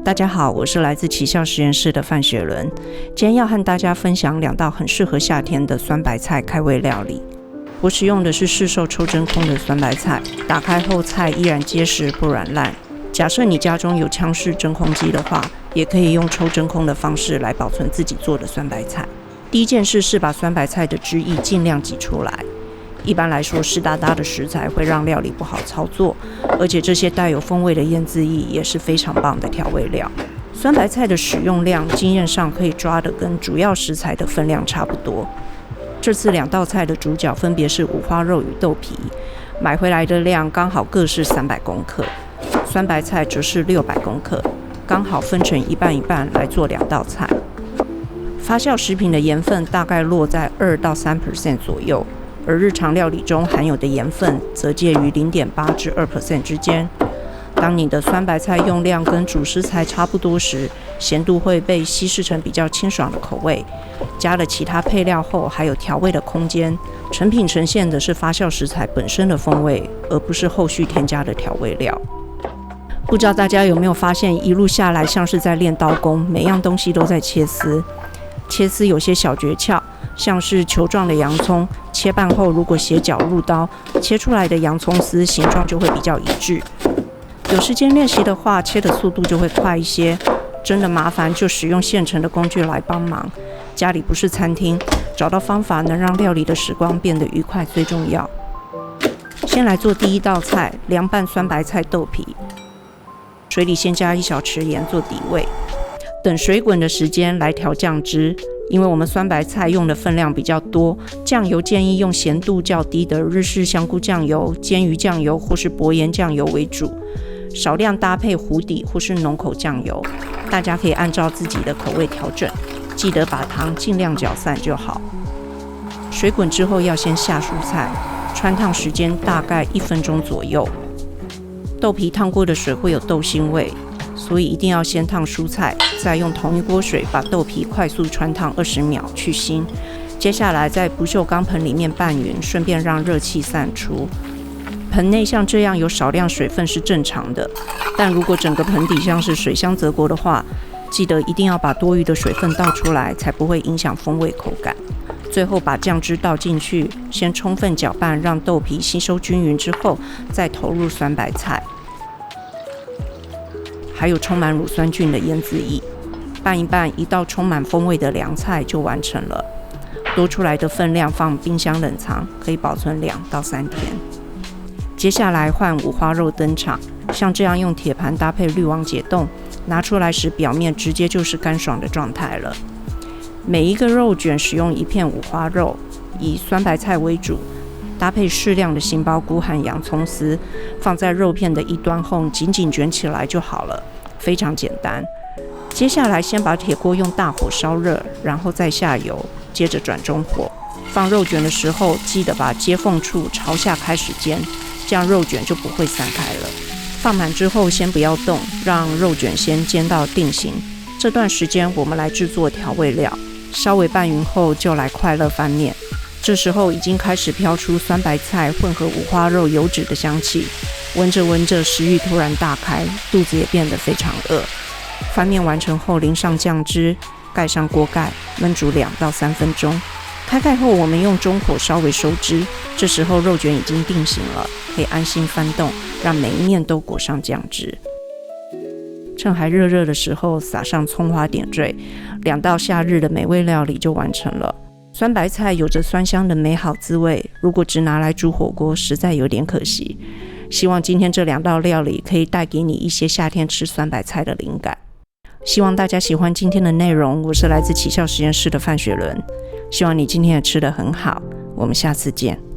大家好，我是来自奇效实验室的范雪伦。今天要和大家分享2道很适合夏天的酸白菜开胃料理。我使用的是市售抽真空的酸白菜，打开后菜依然结实不软烂。假设你家中有枪式真空机的话，也可以用抽真空的方式来保存自己做的酸白菜。第一件事是把酸白菜的汁液尽量挤出来。一般来说，湿哒哒的食材会让料理不好操作，而且这些带有风味的腌渍液也是非常棒的调味料。酸白菜的使用量，经验上可以抓的跟主要食材的分量差不多。这次2道菜的主角分别是五花肉与豆皮，买回来的量刚好各是300公克，酸白菜则是600公克，刚好分成一半一半来做2道菜。发酵食品的盐分大概落在2到3% 左右。而日常料理中含有的盐分则介于 0.8 至 2% 之间。当你的酸白菜用量跟主食材差不多时，咸度会被稀释成比较清爽的口味。加了其他配料后，还有调味的空间。成品呈现的是发酵食材本身的风味，而不是后续添加的调味料。不知道大家有没有发现，一路下来像是在练刀工，每样东西都在切丝。切丝有些小诀窍，像是球状的洋葱，切半后如果斜角入刀，切出来的洋葱丝形状就会比较一致。有时间练习的话，切的速度就会快一些。真的麻烦就使用现成的工具来帮忙。家里不是餐厅，找到方法能让料理的时光变得愉快最重要。先来做第1道菜，凉拌酸白菜豆皮。水里先加1小匙盐做底味。等水滚的时间来调酱汁，因为我们酸白菜用的分量比较多，酱油建议用咸度较低的日式香菇酱油、煎鱼酱油或是薄盐酱油为主，少量搭配糊底或是浓口酱油，大家可以按照自己的口味调整，记得把糖尽量搅散就好。水滚之后要先下蔬菜，汆烫时间大概1分钟左右。豆皮烫过的水会有豆腥味，所以一定要先烫蔬菜，再用同一锅水把豆皮快速汆烫20秒去腥。接下来在不锈钢盆里面拌匀，顺便让热气散出。盆内像这样有少量水分是正常的，但如果整个盆底像是水箱泽国的话，记得一定要把多余的水分倒出来，才不会影响风味口感。最后把酱汁倒进去，先充分搅拌，让豆皮吸收均匀之后，再投入酸白菜。还有充满乳酸菌的腌渍液，拌一拌，一道充满风味的凉菜就完成了。多出来的分量放冰箱冷藏，可以保存2到3天。接下来换五花肉登场，像这样用铁盘搭配滤网解冻，拿出来时表面直接就是干爽的状态了。每一个肉卷使用1片五花肉，以酸白菜为主，搭配适量的杏鲍菇和洋葱丝，放在肉片的一端后紧紧卷起来就好了，非常简单。接下来先把铁锅用大火烧热，然后再下油，接着转中火。放肉卷的时候，记得把接缝处朝下开始煎，这样肉卷就不会散开了。放满之后先不要动，让肉卷先煎到定型。这段时间我们来制作调味料，稍微拌匀后就来快乐翻面。这时候已经开始飘出酸白菜混合五花肉油脂的香气，闻着闻着食欲突然大开，肚子也变得非常饿。翻面完成后淋上酱汁，盖上锅盖，焖煮2到3分钟。开盖后我们用中火稍微收汁，这时候肉卷已经定型了，可以安心翻动，让每一面都裹上酱汁。趁还热热的时候撒上葱花点缀，2道夏日的美味料理就完成了。酸白菜有着酸香的美好滋味，如果只拿来煮火锅实在有点可惜。希望今天这2道料理可以带给你一些夏天吃酸白菜的灵感。希望大家喜欢今天的内容，我是来自奇效实验室的范雪伦。希望你今天也吃得很好，我们下次见。